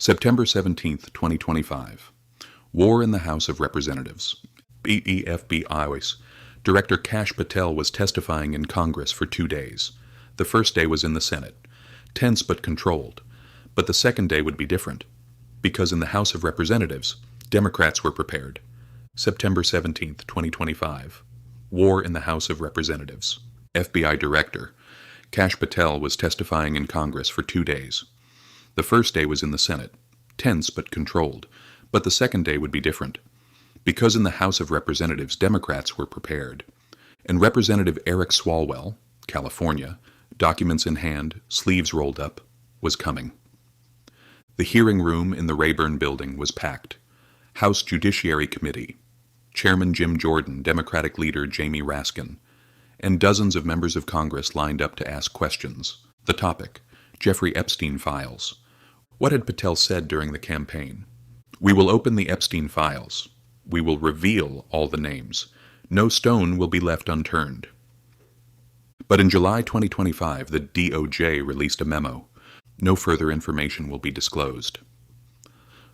September 17th, 2025. War in the House of Representatives. BEFBI's Director Kash Patel was testifying in Congress for 2 days. The first day was in the Senate, tense but controlled. But the second day would be different, because in the House of Representatives, Democrats were prepared. September 17th, 2025. War in the House of Representatives. FBI Director Kash Patel was testifying in Congress for 2 days. The first day was in the Senate, tense but controlled, but the second day would be different, because in the House of Representatives Democrats were prepared, and Representative Eric Swalwell, California, documents in hand, sleeves rolled up, was coming. The hearing room in the Rayburn Building was packed. House Judiciary Committee, Chairman Jim Jordan, Democratic leader Jamie Raskin, and dozens of members of Congress lined up to ask questions. The topic: Jeffrey Epstein files. What had Patel said during the campaign? We will open the Epstein files. We will reveal all the names. No stone will be left unturned. But in July 2025, the DOJ released a memo. No further information will be disclosed.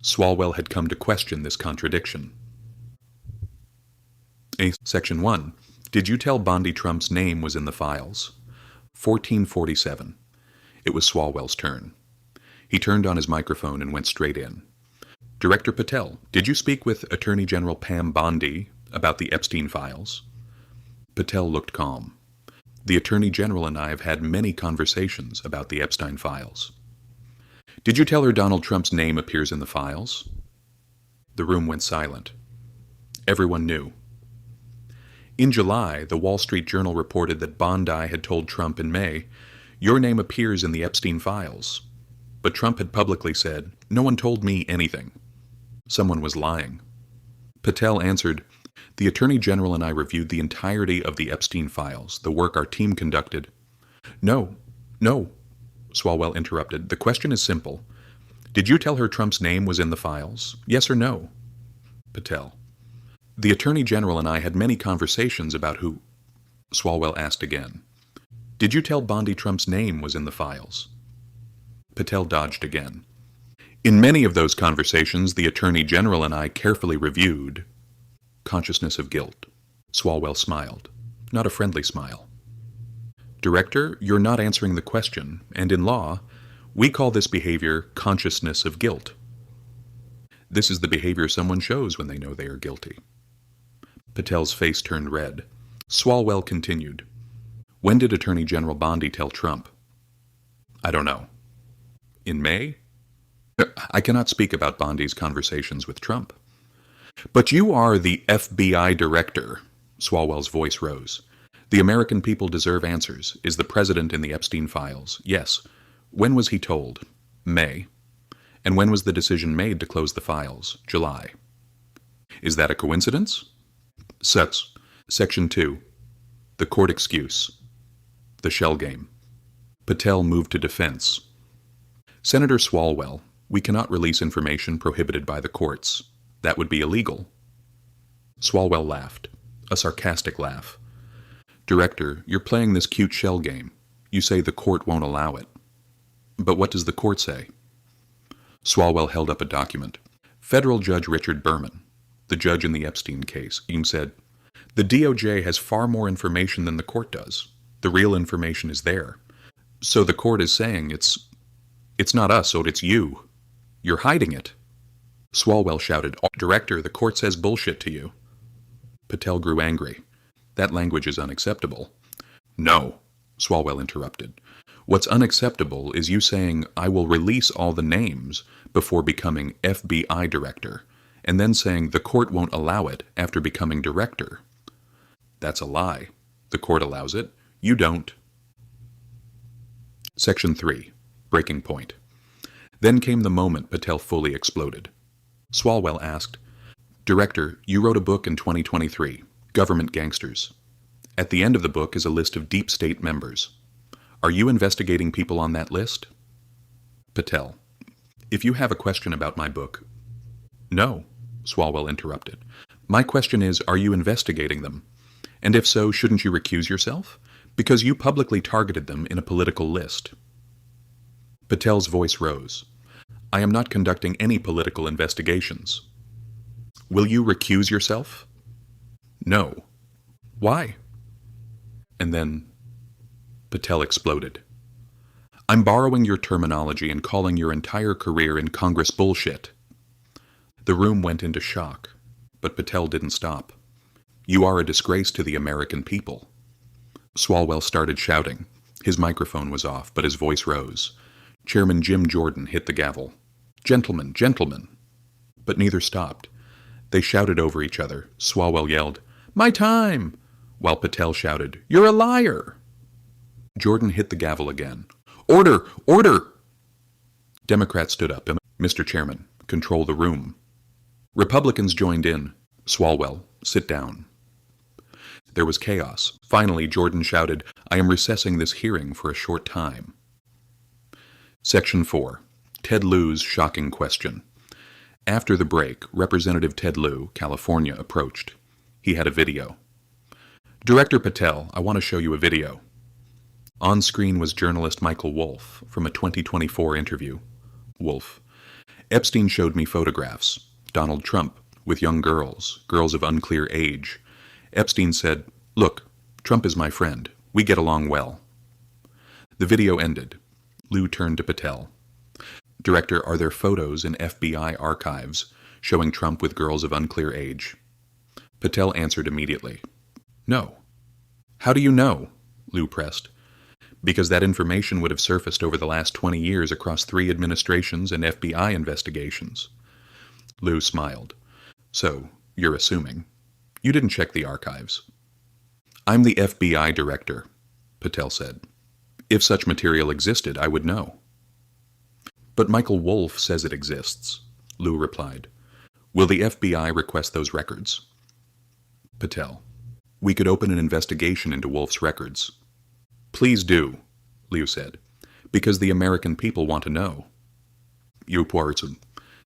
Swalwell had come to question this contradiction. Section 1. Did you tell Bondi Trump's name was in the files? 1447. It was Swalwell's turn. He turned on his microphone and went straight in. Director Patel, did you speak with Attorney General Pam Bondi about the Epstein files? Patel looked calm. The Attorney General and I have had many conversations about the Epstein files. Did you tell her Donald Trump's name appears in the files? The room went silent. Everyone knew. In July, the Wall Street Journal reported that Bondi had told Trump in May, "Your name appears in the Epstein files." But Trump had publicly said, "No one told me anything." Someone was lying. Patel answered, "The Attorney General and I reviewed the entirety of the Epstein files, the work our team conducted." No, Swalwell interrupted. The question is simple. Did you tell her Trump's name was in the files? Yes or no? Patel. The Attorney General and I had many conversations about who. Swalwell asked again. Did you tell Bondi Trump's name was in the files? Patel dodged again. In many of those conversations, the Attorney General and I carefully reviewed consciousness of guilt. Swalwell smiled, not a friendly smile. Director, you're not answering the question, and in law, we call this behavior consciousness of guilt. This is the behavior someone shows when they know they are guilty. Patel's face turned red. Swalwell continued. When did Attorney General Bondi tell Trump? I don't know. In May? I cannot speak about Bondi's conversations with Trump. But you are the FBI director. Swalwell's voice rose. The American people deserve answers. Is the president in the Epstein files? Yes. When was he told? May. And when was the decision made to close the files? July. Is that a coincidence? Section 2. The court excuse. The shell game. Patel moved to defense. Senator Swalwell, we cannot release information prohibited by the courts. That would be illegal. Swalwell laughed, a sarcastic laugh. Director, you're playing this cute shell game. You say the court won't allow it. But what does the court say? Swalwell held up a document. Federal Judge Richard Berman, the judge in the Epstein case, said, the DOJ has far more information than the court does. The real information is there. So the court is saying it's not us, so it's you. You're hiding it. Swalwell shouted, Director, the court says bullshit to you. Patel grew angry. That language is unacceptable. No, Swalwell interrupted. What's unacceptable is you saying, I will release all the names before becoming FBI director, and then saying the court won't allow it after becoming director. That's a lie. The court allows it. You don't. Section 3. Breaking point. Then came the moment Patel fully exploded. Swalwell asked, Director, you wrote a book in 2023, Government Gangsters. At the end of the book is a list of deep state members. Are you investigating people on that list? Patel. If you have a question about my book. No, Swalwell interrupted. My question is, are you investigating them? And if so, shouldn't you recuse yourself? Because you publicly targeted them in a political list. Patel's voice rose. I am not conducting any political investigations. Will you recuse yourself? No. Why? And then Patel exploded. I'm borrowing your terminology and calling your entire career in Congress bullshit. The room went into shock, but Patel didn't stop. You are a disgrace to the American people. Swalwell started shouting. His microphone was off, but his voice rose. Chairman Jim Jordan hit the gavel. Gentlemen, gentlemen. But neither stopped. They shouted over each other. Swalwell yelled, My time! While Patel shouted, You're a liar! Jordan hit the gavel again. Order! Order! Democrats stood up. Mr. Chairman, control the room. Republicans joined in. Swalwell, sit down. There was chaos. Finally, Jordan shouted, I am recessing this hearing for a short time. Section 4. Ted Lieu's shocking question. After the break, Representative Ted Lieu, California, approached. He had a video. Director Patel, I want to show you a video. On screen was journalist Michael Wolff from a 2024 interview. Wolff. Epstein showed me photographs. Donald Trump, with young girls, girls of unclear age. Epstein said, Look, Trump is my friend. We get along well. The video ended. Lieu turned to Patel. Director, are there photos in FBI archives showing Trump with girls of unclear age? Patel answered immediately. No. How do you know? Lieu pressed. Because that information would have surfaced over the last 20 years across 3 administrations and FBI investigations. Lieu smiled. So, you're assuming. You didn't check the archives. I'm the FBI director, Patel said. If such material existed, I would know. But Michael Wolff says it exists, Lieu replied. Will the FBI request those records? Patel. We could open an investigation into Wolff's records. Please do, Lieu said, because the American people want to know.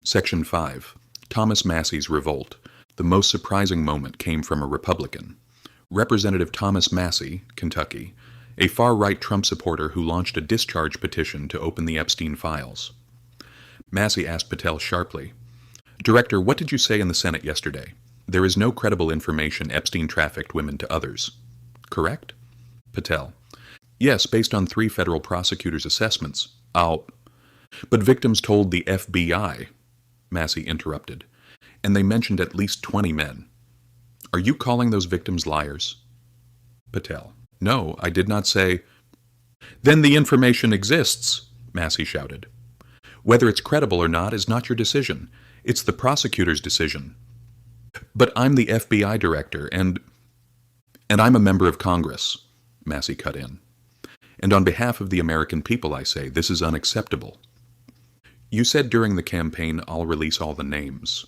Section 5. Thomas Massey's revolt. The most surprising moment came from a Republican. Representative Thomas Massey, Kentucky, a far-right Trump supporter who launched a discharge petition to open the Epstein files. Massey asked Patel sharply, Director, what did you say in the Senate yesterday? There is no credible information Epstein trafficked women to others. Correct? Patel. Yes, based on 3 federal prosecutors' assessments. But victims told the FBI, Massey interrupted, and they mentioned at least 20 men. Are you calling those victims liars? Patel. No, I did not say. Then the information exists, Massey shouted. Whether it's credible or not is not your decision. It's the prosecutor's decision. But I'm the FBI director, and I'm a member of Congress, Massey cut in. And on behalf of the American people, I say, this is unacceptable. You said during the campaign, I'll release all the names.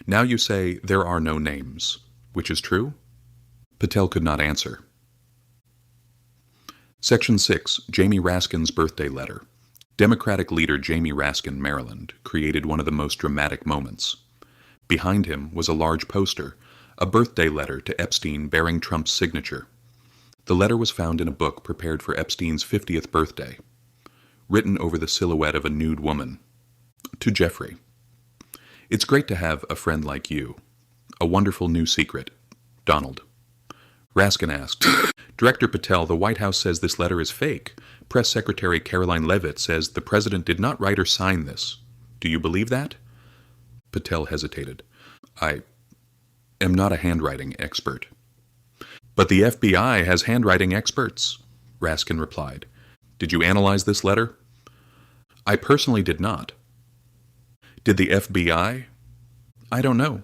Now you say there are no names. Which is true? Patel could not answer. Section 6. Jamie Raskin's birthday letter. Democratic leader Jamie Raskin, Maryland, created one of the most dramatic moments. Behind him was a large poster, a birthday letter to Epstein bearing Trump's signature. The letter was found in a book prepared for Epstein's 50th birthday, written over the silhouette of a nude woman. To Jeffrey. It's great to have a friend like you. A wonderful new secret. Donald. Raskin asked, Director Patel, the White House says this letter is fake. Press Secretary Caroline Leavitt says the president did not write or sign this. Do you believe that? Patel hesitated. I am not a handwriting expert. But the FBI has handwriting experts, Raskin replied. Did you analyze this letter? I personally did not. Did the FBI? I don't know.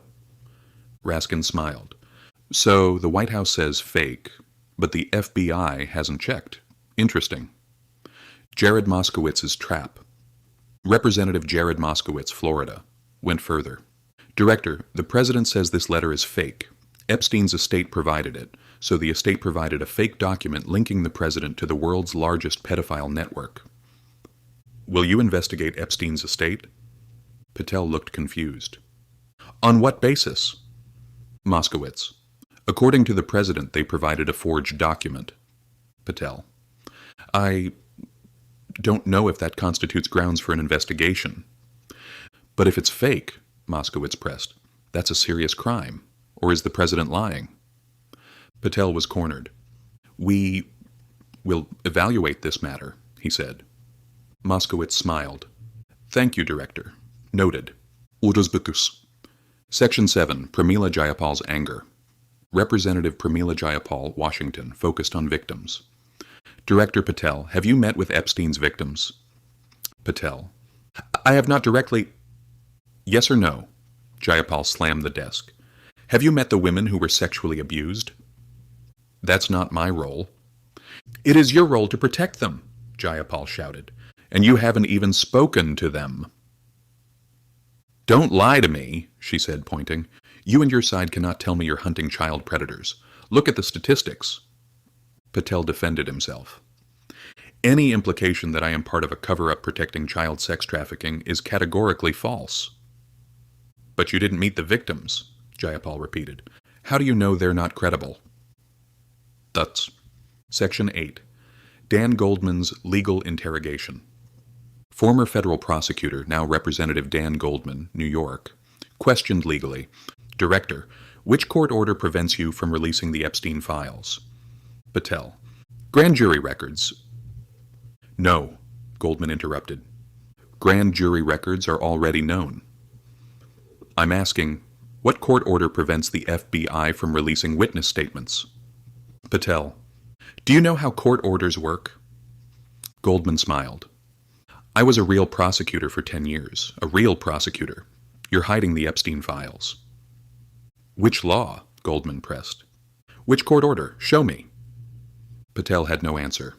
Raskin smiled. So the White House says fake, but the FBI hasn't checked. Interesting. Jared Moskowitz's trap. Representative Jared Moskowitz, Florida, went further. Director, the president says this letter is fake. Epstein's estate provided it, so the estate provided a fake document linking the president to the world's largest pedophile network. Will you investigate Epstein's estate? Patel looked confused. On what basis? Moskowitz. According to the president, they provided a forged document. Patel. I don't know if that constitutes grounds for an investigation. But if it's fake, Moskowitz pressed, that's a serious crime. Or is the president lying? Patel was cornered. We will evaluate this matter, he said. Moskowitz smiled. Thank you, Director. Noted. Udusbukus. Section 7. Pramila Jayapal's anger. Representative Pramila Jayapal, Washington, focused on victims. Director Patel, have you met with Epstein's victims? Patel. I have not directly... Yes or no? Jayapal slammed the desk. Have you met the women who were sexually abused? That's not my role. It is your role to protect them, Jayapal shouted, and you haven't even spoken to them. Don't lie to me, she said, pointing. You and your side cannot tell me you're hunting child predators. Look at the statistics. Patel defended himself. Any implication that I am part of a cover-up protecting child sex trafficking is categorically false. But you didn't meet the victims, Jayapal repeated. How do you know they're not credible? That's Section 8. Dan Goldman's legal interrogation. Former federal prosecutor, now Representative Dan Goldman, New York, questioned legally. Director, which court order prevents you from releasing the Epstein files? Patel. Grand jury records. No, Goldman interrupted. Grand jury records are already known. I'm asking, what court order prevents the FBI from releasing witness statements? Patel. Do you know how court orders work? Goldman smiled. I was a real prosecutor for 10 years. A real prosecutor. You're hiding the Epstein files. Which law? Goldman pressed. Which court order? Show me. Patel had no answer.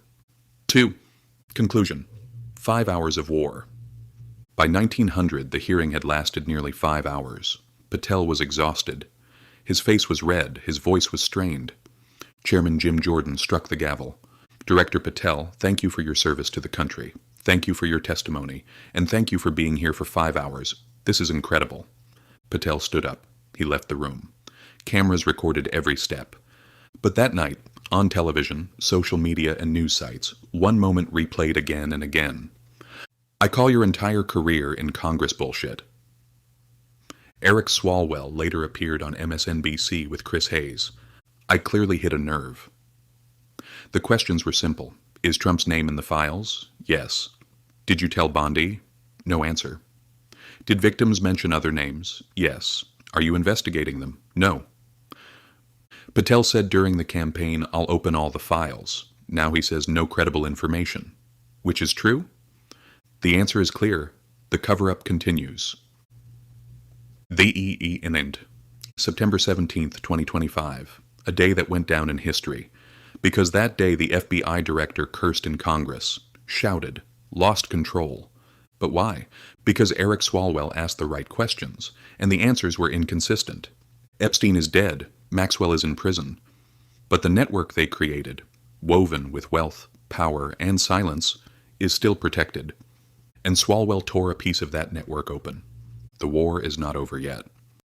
2. Conclusion. 5 hours of war. By 1900, the hearing had lasted nearly 5 hours. Patel was exhausted. His face was red, his voice was strained. Chairman Jim Jordan struck the gavel. Director Patel, thank you for your service to the country. Thank you for your testimony, and thank you for being here for 5 hours. This is incredible. Patel stood up. He left the room. Cameras recorded every step. But that night, on television, social media, and news sites, one moment replayed again and again. I call your entire career in Congress bullshit. Eric Swalwell later appeared on MSNBC with Chris Hayes. I clearly hit a nerve. The questions were simple. Is Trump's name in the files? Yes. Did you tell Bondi? No answer. Did victims mention other names? Yes. Are you investigating them? No. Patel said during the campaign, I'll open all the files. Now he says no credible information. Which is true? The answer is clear. The cover-up continues. The end. September 17th, 2025. A day that went down in history. Because that day the FBI director cursed in Congress, shouted, lost control. But why? Because Eric Swalwell asked the right questions, and the answers were inconsistent. Epstein is dead. Maxwell is in prison. But the network they created, woven with wealth, power, and silence, is still protected. And Swalwell tore a piece of that network open. The war is not over yet.